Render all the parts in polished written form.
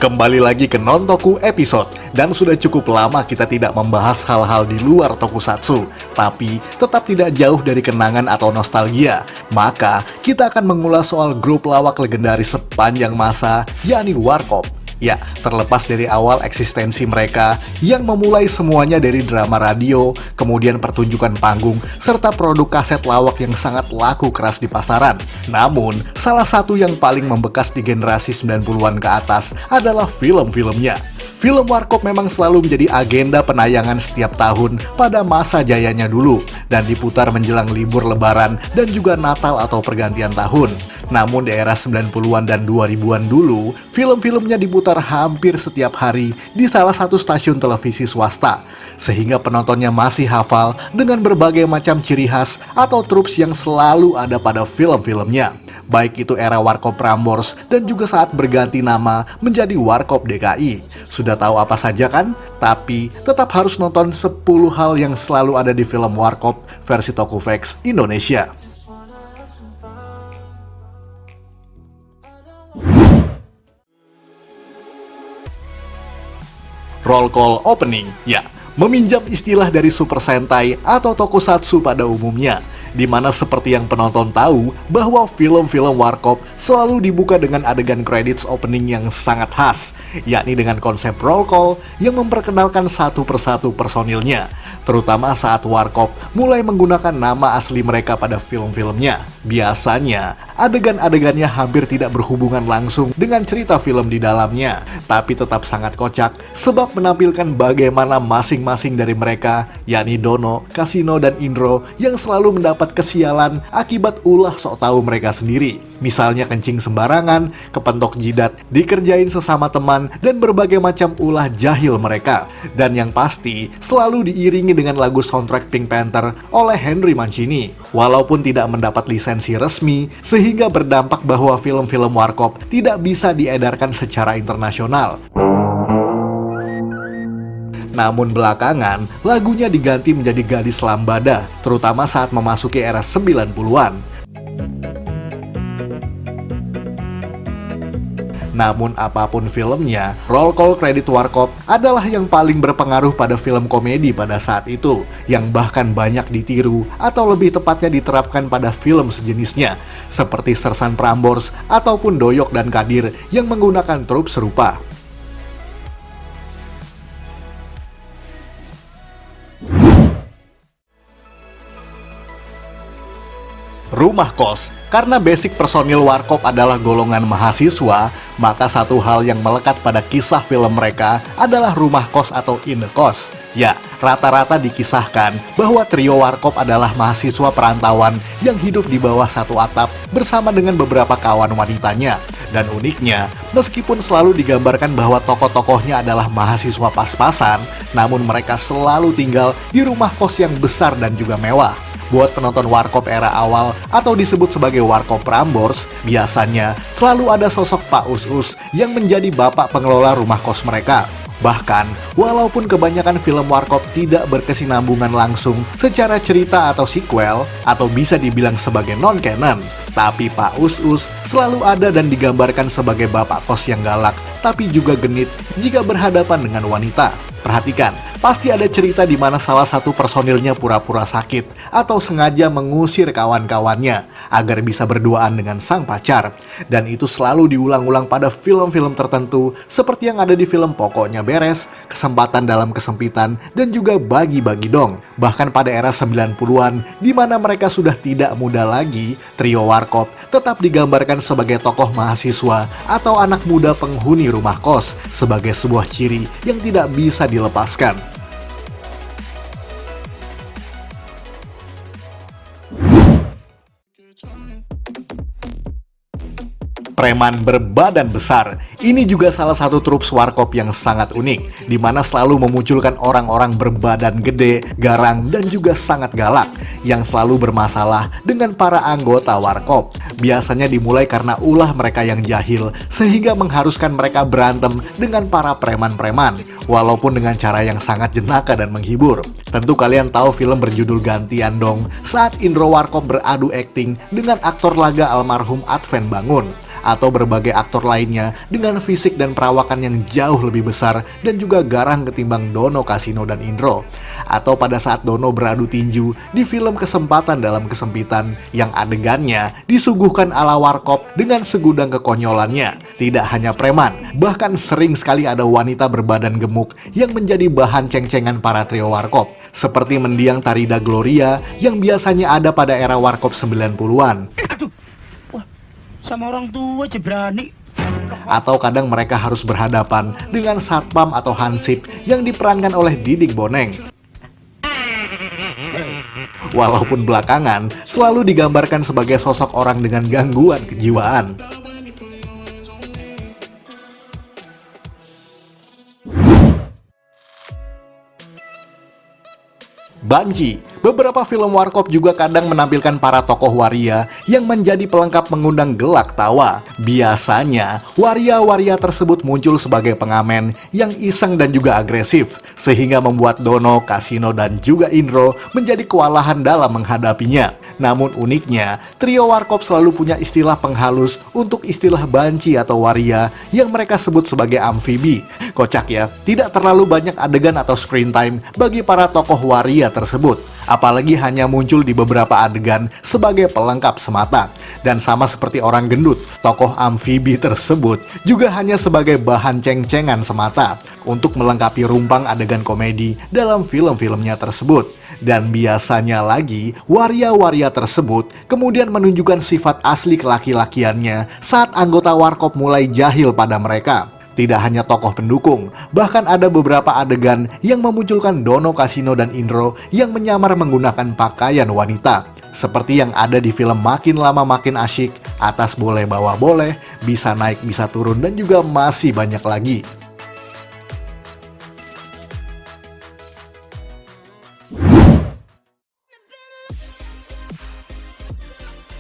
Kembali lagi ke Nontoku episode, dan sudah cukup lama kita tidak membahas hal-hal di luar tokusatsu, tapi tetap tidak jauh dari kenangan atau nostalgia. Maka, kita akan mengulas soal grup lawak legendaris sepanjang masa, yakni Warkop. Ya, terlepas dari awal eksistensi mereka yang memulai semuanya dari drama radio, kemudian pertunjukan panggung, serta produk kaset lawak yang sangat laku keras di pasaran. Namun, salah satu yang paling membekas di generasi 90-an ke atas adalah film-filmnya. Film Warkop memang selalu menjadi agenda penayangan setiap tahun pada masa jayanya dulu, dan diputar menjelang libur lebaran dan juga Natal atau pergantian tahun. Namun di era 90-an dan 2000-an dulu, film-filmnya diputar hampir setiap hari di salah satu stasiun televisi swasta, sehingga penontonnya masih hafal dengan berbagai macam ciri khas atau trups yang selalu ada pada film-filmnya. Baik itu era Warkop Prambors dan juga saat berganti nama menjadi Warkop DKI. Sudah tahu apa saja kan? Tapi tetap harus nonton 10 hal yang selalu ada di film Warkop versi Tokuvex Indonesia. Roll call opening, ya, meminjam istilah dari Super Sentai atau Tokusatsu pada umumnya, di mana seperti yang penonton tahu bahwa film-film Warkop selalu dibuka dengan adegan credits opening yang sangat khas, yakni dengan konsep roll call yang memperkenalkan satu persatu personilnya, terutama saat Warkop mulai menggunakan nama asli mereka pada film-filmnya. Biasanya, adegan-adegannya hampir tidak berhubungan langsung dengan cerita film di dalamnya, tapi tetap sangat kocak sebab menampilkan bagaimana masing-masing dari mereka, yakni Dono, Kasino, dan Indro, yang selalu mendapat kesialan akibat ulah sok tahu mereka sendiri. Misalnya kencing sembarangan, kepentok jidat, dikerjain sesama teman, dan berbagai macam ulah jahil mereka. Dan yang pasti, selalu diiringi dengan lagu soundtrack Pink Panther oleh Henry Mancini. Walaupun tidak mendapat lisensi resmi, sehingga berdampak bahwa film-film Warkop tidak bisa diedarkan secara internasional. Namun belakangan, lagunya diganti menjadi Gadis Lambada, terutama saat memasuki era 90-an. Namun apapun filmnya, roll call kredit Warkop adalah yang paling berpengaruh pada film komedi pada saat itu, yang bahkan banyak ditiru atau lebih tepatnya diterapkan pada film sejenisnya, seperti Sersan Prambors ataupun Doyok dan Kadir yang menggunakan trup serupa. Rumah kos. Karena basic personil Warkop adalah golongan mahasiswa, maka satu hal yang melekat pada kisah film mereka adalah rumah kos atau indekos. Ya, rata-rata dikisahkan bahwa trio Warkop adalah mahasiswa perantauan yang hidup di bawah satu atap bersama dengan beberapa kawan wanitanya. Dan uniknya, meskipun selalu digambarkan bahwa tokoh-tokohnya adalah mahasiswa pas-pasan, namun mereka selalu tinggal di rumah kos yang besar dan juga mewah. Buat penonton Warkop era awal atau disebut sebagai Warkop Prambors, biasanya selalu ada sosok Pak Us-Us yang menjadi bapak pengelola rumah kos mereka. Bahkan, walaupun kebanyakan film Warkop tidak berkesinambungan langsung secara cerita atau sequel, atau bisa dibilang sebagai non-canon, tapi Pak Us-Us selalu ada dan digambarkan sebagai bapak kos yang galak, tapi juga genit jika berhadapan dengan wanita. Perhatikan, pasti ada cerita di mana salah satu personilnya pura-pura sakit atau sengaja mengusir kawan-kawannya agar bisa berduaan dengan sang pacar. Dan itu selalu diulang-ulang pada film-film tertentu seperti yang ada di film Pokoknya Beres, Kesempatan Dalam Kesempitan, dan juga Bagi-Bagi Dong. Bahkan pada era 90-an, di mana mereka sudah tidak muda lagi, trio Warkop tetap digambarkan sebagai tokoh mahasiswa atau anak muda penghuni rumah kos sebagai sebuah ciri yang tidak bisa dilepaskan. Preman berbadan besar. Ini juga salah satu trups Warkop yang sangat unik, di mana selalu memunculkan orang-orang berbadan gede, garang, dan juga sangat galak, yang selalu bermasalah dengan para anggota Warkop. Biasanya dimulai karena ulah mereka yang jahil, sehingga mengharuskan mereka berantem dengan para preman-preman, walaupun dengan cara yang sangat jenaka dan menghibur. Tentu kalian tahu film berjudul Gantian Dong, saat Indro Warkop beradu akting dengan aktor laga almarhum Adven Bangun. atau berbagai aktor lainnya dengan fisik dan perawakan yang jauh lebih besar dan juga garang ketimbang Dono, Kasino, dan Indro. Atau pada saat Dono beradu tinju di film Kesempatan dalam Kesempitan yang adegannya disuguhkan ala warkop dengan segudang kekonyolannya. Tidak hanya preman, bahkan sering sekali ada wanita berbadan gemuk yang menjadi bahan ceng-cengan para trio warkop, seperti mendiang Tarida Gloria yang biasanya ada pada era warkop 90-an. Aduh, wah, sama orang tua aja berani. Atau kadang mereka harus berhadapan dengan satpam atau hansip yang diperankan oleh Didik Boneng. Walaupun belakangan selalu digambarkan sebagai sosok orang dengan gangguan kejiwaan. Banji, beberapa film warkop juga kadang menampilkan para tokoh waria yang menjadi pelengkap mengundang gelak tawa. Biasanya, waria-waria tersebut muncul sebagai pengamen yang iseng dan juga agresif, sehingga membuat Dono, Kasino, dan juga Indro menjadi kewalahan dalam menghadapinya. Namun uniknya, trio warkop selalu punya istilah penghalus untuk istilah banci atau waria yang mereka sebut sebagai amfibi. Kocak ya, tidak terlalu banyak adegan atau screen time bagi para tokoh waria tersebut, apalagi hanya muncul di beberapa adegan sebagai pelengkap semata. Dan sama seperti orang gendut, tokoh amfibi tersebut juga hanya sebagai bahan ceng-cengan semata untuk melengkapi rumpang adegan komedi dalam film-filmnya tersebut. Dan biasanya lagi, waria-waria tersebut kemudian menunjukkan sifat asli kelaki-lakiannya saat anggota warkop mulai jahil pada mereka. Tidak hanya tokoh pendukung, bahkan ada beberapa adegan yang memunculkan Dono, Kasino, dan Indro yang menyamar menggunakan pakaian wanita. Seperti yang ada di film Makin Lama Makin Asyik, Atas Boleh Bawah Boleh, Bisa Naik Bisa Turun, dan juga masih banyak lagi.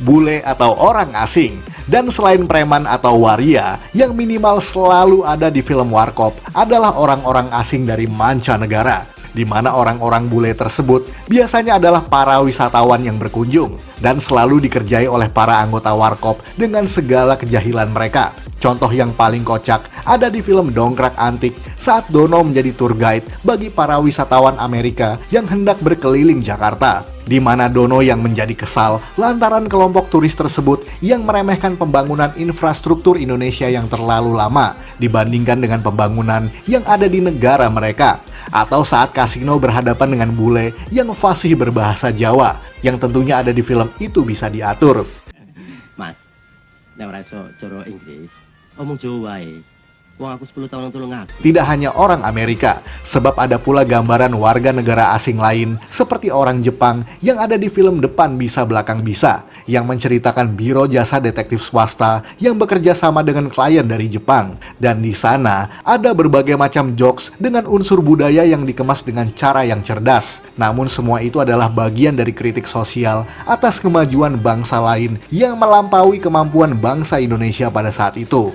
Bule atau orang asing. Dan selain preman atau waria, yang minimal selalu ada di film warkop adalah orang-orang asing dari mancanegara, di mana orang-orang bule tersebut biasanya adalah para wisatawan yang berkunjung dan selalu dikerjai oleh para anggota warkop dengan segala kejahilan mereka. Contoh yang paling kocak ada di film Dongkrak Antik saat Dono menjadi tour guide bagi para wisatawan Amerika yang hendak berkeliling Jakarta, di mana Dono yang menjadi kesal lantaran kelompok turis tersebut yang meremehkan pembangunan infrastruktur Indonesia yang terlalu lama dibandingkan dengan pembangunan yang ada di negara mereka. Atau saat Kasino berhadapan dengan bule yang fasih berbahasa Jawa, yang tentunya ada di film Itu Bisa Diatur. Mas, nek ora iso cara Inggris, omong Jawa wae. Wong aku 10 tahun tulung aku. Tidak hanya orang Amerika, sebab ada pula gambaran warga negara asing lain seperti orang Jepang yang ada di film Depan Bisa Belakang Bisa, yang menceritakan biro jasa detektif swasta yang bekerja sama dengan klien dari Jepang. Dan di sana ada berbagai macam jokes dengan unsur budaya yang dikemas dengan cara yang cerdas. Namun semua itu adalah bagian dari kritik sosial atas kemajuan bangsa lain yang melampaui kemampuan bangsa Indonesia pada saat itu.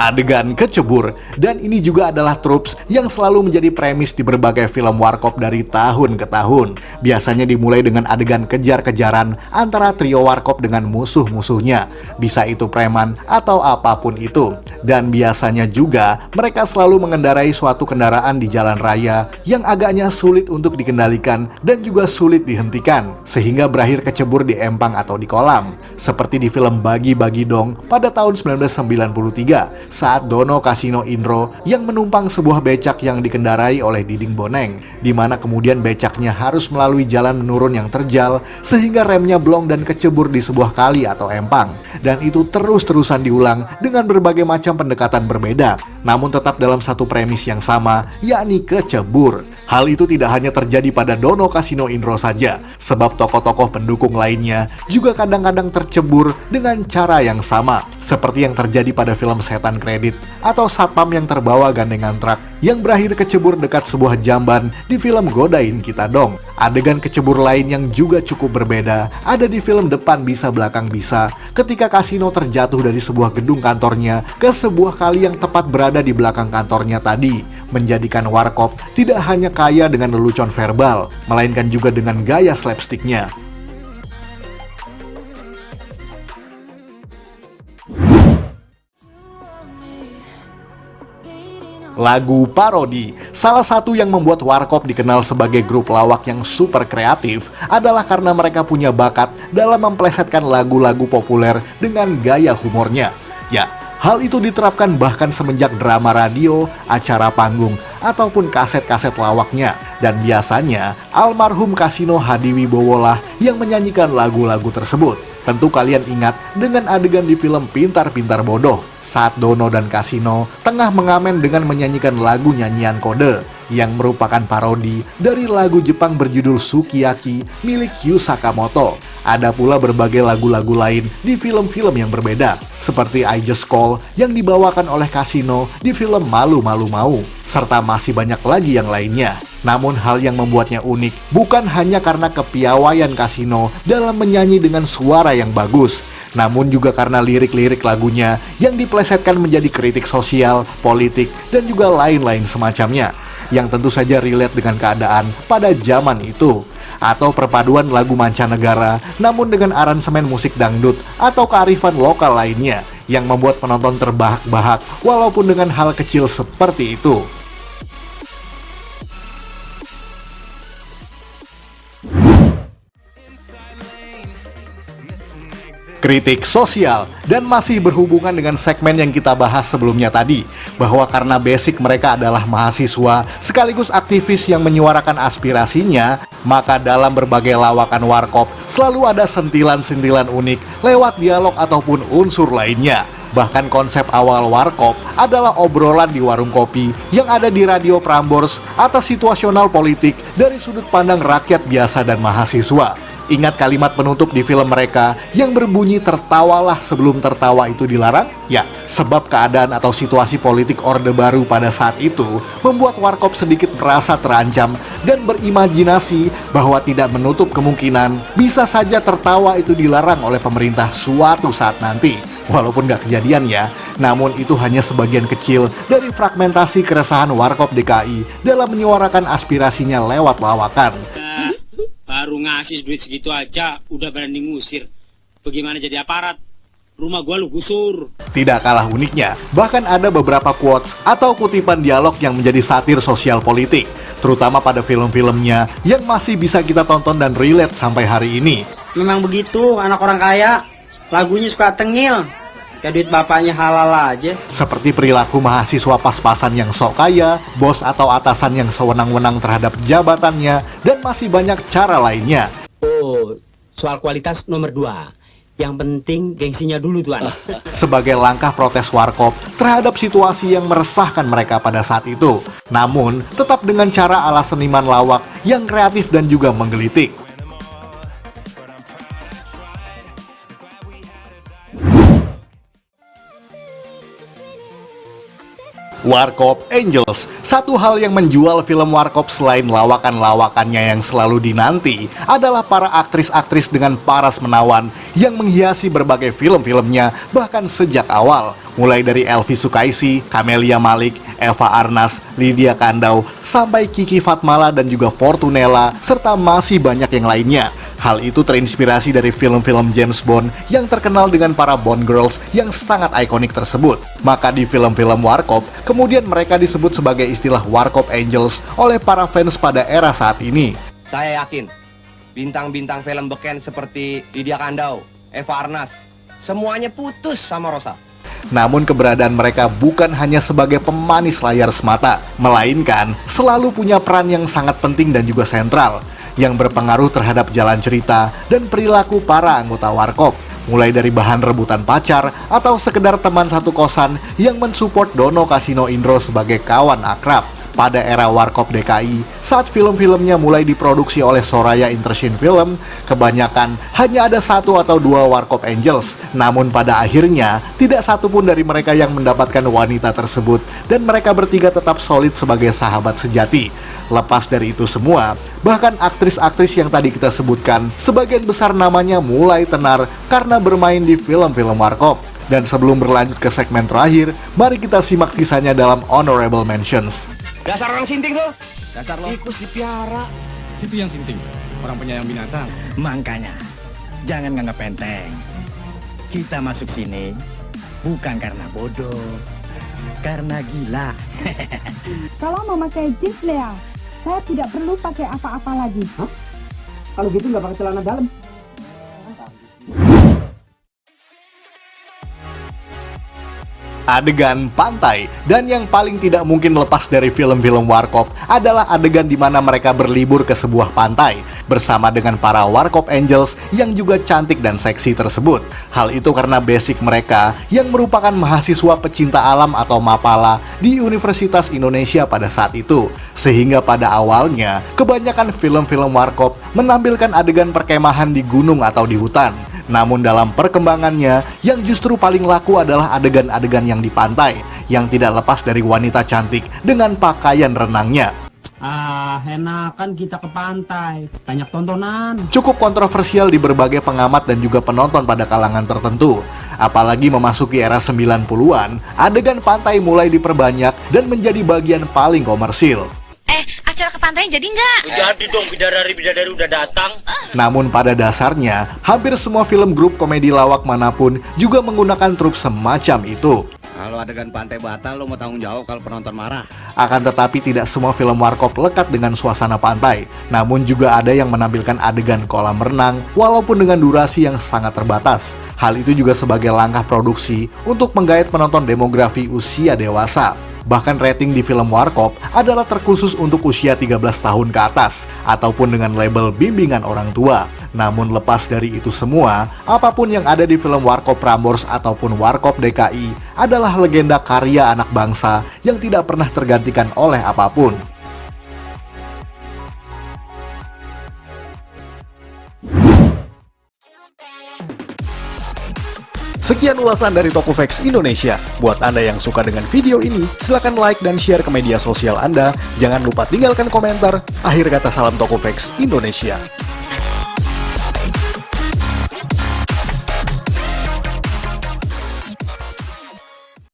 Adegan kecebur, dan ini juga adalah tropes yang selalu menjadi premis di berbagai film warkop dari tahun ke tahun. Biasanya dimulai dengan adegan kejar-kejaran antara trio warkop dengan musuh-musuhnya, bisa itu preman atau apapun itu. Dan biasanya juga mereka selalu mengendarai suatu kendaraan di jalan raya yang agaknya sulit untuk dikendalikan dan juga sulit dihentikan, sehingga berakhir kecebur di empang atau di kolam. Seperti di film Bagi-Bagi Dong pada tahun 1993, saat Dono, Kasino, Indro yang menumpang sebuah becak yang dikendarai oleh Diding Boneng, di mana kemudian becaknya harus melalui jalan menurun yang terjal sehingga remnya blong dan kecebur di sebuah kali atau empang. Dan itu terus-terusan diulang dengan berbagai macam pendekatan berbeda, namun tetap dalam satu premis yang sama, yakni kecebur. Hal itu tidak hanya terjadi pada Dono, Kasino, Indro saja, sebab tokoh-tokoh pendukung lainnya juga kadang-kadang tercebur dengan cara yang sama, seperti yang terjadi pada film Setan Kredit atau satpam yang terbawa gandengan truk yang berakhir kecebur dekat sebuah jamban di film Godain Kita Dong. Adegan kecebur lain yang juga cukup berbeda ada di film Depan Bisa Belakang Bisa, ketika Kasino terjatuh dari sebuah gedung kantornya ke sebuah kali yang tepat berada di belakang kantornya tadi. menjadikan Warkop tidak hanya kaya dengan lelucon verbal, melainkan juga dengan gaya slapsticknya. Lagu parodi, salah satu yang membuat Warkop dikenal sebagai grup lawak yang super kreatif adalah karena mereka punya bakat dalam memplesetkan lagu-lagu populer dengan gaya humornya. Ya, hal itu diterapkan bahkan semenjak drama radio, acara panggung, ataupun kaset-kaset lawaknya. Dan biasanya, almarhum Kasino Hadiwibowo lah yang menyanyikan lagu-lagu tersebut. Tentu kalian ingat dengan adegan di film Pintar-Pintar Bodoh saat Dono dan Kasino tengah mengamen dengan menyanyikan lagu nyanyian kode yang merupakan parodi dari lagu Jepang berjudul Sukiyaki milik Yu Sakamoto. Ada pula berbagai lagu-lagu lain di film-film yang berbeda, seperti I Just Call yang dibawakan oleh Kasino di film Malu Malu Mau, serta masih banyak lagi yang lainnya. Namun hal yang membuatnya unik bukan hanya karena kepiawaian Kasino dalam menyanyi dengan suara yang bagus, namun juga karena lirik-lirik lagunya yang diplesetkan menjadi kritik sosial, politik, dan juga lain-lain semacamnya, yang tentu saja relate dengan keadaan pada zaman itu. Atau perpaduan lagu mancanegara namun dengan aransemen musik dangdut atau kearifan lokal lainnya yang membuat penonton terbahak-bahak walaupun dengan hal kecil seperti itu. Kritik sosial, dan masih berhubungan dengan segmen yang kita bahas sebelumnya tadi, bahwa karena basic mereka adalah mahasiswa sekaligus aktivis yang menyuarakan aspirasinya, maka dalam berbagai lawakan Warkop selalu ada sentilan-sentilan unik lewat dialog ataupun unsur lainnya. Bahkan konsep awal Warkop adalah obrolan di warung kopi yang ada di Radio Prambors atas situasional politik dari sudut pandang rakyat biasa dan mahasiswa. Ingat kalimat penutup di film mereka yang berbunyi tertawalah sebelum tertawa itu dilarang? Ya, sebab keadaan atau situasi politik Orde Baru pada saat itu membuat Warkop sedikit merasa terancam dan berimajinasi bahwa tidak menutup kemungkinan bisa saja tertawa itu dilarang oleh pemerintah suatu saat nanti. Walaupun gak kejadian ya, namun itu hanya sebagian kecil dari fragmentasi keresahan Warkop DKI dalam menyuarakan aspirasinya lewat lawakan. Baru ngasih duit segitu aja udah berani ngusir. Bagaimana jadi aparat? Rumah gua lu gusur. Tidak kalah uniknya, bahkan ada beberapa quotes atau kutipan dialog yang menjadi satir sosial politik, terutama pada film-filmnya yang masih bisa kita tonton dan relate sampai hari ini. Memang begitu anak orang kaya, lagunya suka tengil. Kayak duit bapaknya halal aja. Seperti perilaku mahasiswa pas-pasan yang sok kaya, bos atau atasan yang sewenang-wenang terhadap jabatannya, dan masih banyak cara lainnya. Oh, soal kualitas nomor 2. Yang penting gengsinya dulu, Tuan. Sebagai langkah protes Warkop terhadap situasi yang meresahkan mereka pada saat itu. Namun, tetap dengan cara ala seniman lawak yang kreatif dan juga menggelitik. Warkop Angels, satu hal yang menjual film Warkop selain lawakan-lawakannya yang selalu dinanti adalah para aktris-aktris dengan paras menawan yang menghiasi berbagai film-filmnya bahkan sejak awal. Mulai dari Elvi Sukaisi, Camelia Malik, Eva Arnaz, Lydia Kandau, sampai Kiki Fatmala dan juga Fortunella, serta masih banyak yang lainnya. Hal itu terinspirasi dari film-film James Bond yang terkenal dengan para Bond Girls yang sangat ikonik tersebut. Maka di film-film Warkop, kemudian mereka disebut sebagai istilah Warkop Angels oleh para fans pada era saat ini. Saya yakin, bintang-bintang film beken seperti Lydia Kandau, Eva Arnaz, semuanya putus sama Rosa. Namun keberadaan mereka bukan hanya sebagai pemanis layar semata, melainkan selalu punya peran yang sangat penting dan juga sentral, yang berpengaruh terhadap jalan cerita dan perilaku para anggota Warkop. Mulai dari bahan rebutan pacar atau sekedar teman satu kosan yang mensupport Dono Kasino Indro sebagai kawan akrab. Pada era Warkop DKI, saat film-filmnya mulai diproduksi oleh Soraya Intersin Film, kebanyakan hanya ada 1 atau 2 Warkop Angels. Namun pada akhirnya, tidak satu pun dari mereka yang mendapatkan wanita tersebut, dan mereka bertiga tetap solid sebagai sahabat sejati. Lepas dari itu semua, bahkan aktris-aktris yang tadi kita sebutkan, sebagian besar namanya mulai tenar karena bermain di film-film Warkop. Dan sebelum berlanjut ke segmen terakhir, mari kita simak sisanya dalam Honorable Mentions. Dasar orang sinting lo. Dasar lo. Tikus dipiara. Situ yang sinting. Orang penyayang binatang. Makanya, jangan nganggap enteng. Kita masuk sini bukan karena bodoh, karena gila. Kalau memakai jeans Lea, saya tidak perlu pakai apa-apa lagi. Hah? Kalau gitu nggak pakai celana dalam. Adegan pantai, dan yang paling tidak mungkin lepas dari film-film Warkop adalah adegan di mana mereka berlibur ke sebuah pantai bersama dengan para Warkop Angels yang juga cantik dan seksi tersebut. Hal itu karena basic mereka yang merupakan mahasiswa pecinta alam atau Mapala di Universitas Indonesia pada saat itu. Sehingga pada awalnya, kebanyakan film-film Warkop menampilkan adegan perkemahan di gunung atau di hutan. Namun dalam perkembangannya, yang justru paling laku adalah adegan-adegan yang di pantai, yang tidak lepas dari wanita cantik dengan pakaian renangnya. Enakan kita ke pantai, banyak tontonan. Cukup kontroversial di berbagai pengamat dan juga penonton pada kalangan tertentu. Apalagi memasuki era 90-an, adegan pantai mulai diperbanyak dan menjadi bagian paling komersil. Acara ke pantai jadi nggak? Jadi dong, bidadari udah datang. Namun pada dasarnya, hampir semua film grup komedi lawak manapun juga menggunakan trup semacam itu. Kalau adegan pantai batal, lo mau tanggung jawab kalau penonton marah. Akan tetapi tidak semua film Warkop lekat dengan suasana pantai. Namun juga ada yang menampilkan adegan kolam renang walaupun dengan durasi yang sangat terbatas. Hal itu juga sebagai langkah produksi untuk menggait penonton demografi usia dewasa. Bahkan rating di film Warkop adalah terkhusus untuk usia 13 tahun ke atas ataupun dengan label bimbingan orang tua. Namun lepas dari itu semua, apapun yang ada di film Warkop Prambors ataupun Warkop DKI adalah legenda karya anak bangsa yang tidak pernah tergantikan oleh apapun. Sekian ulasan dari Tokofax Indonesia. Buat Anda yang suka dengan video ini, silakan like dan share ke media sosial Anda. Jangan lupa tinggalkan komentar. Akhir kata salam Tokofax Indonesia.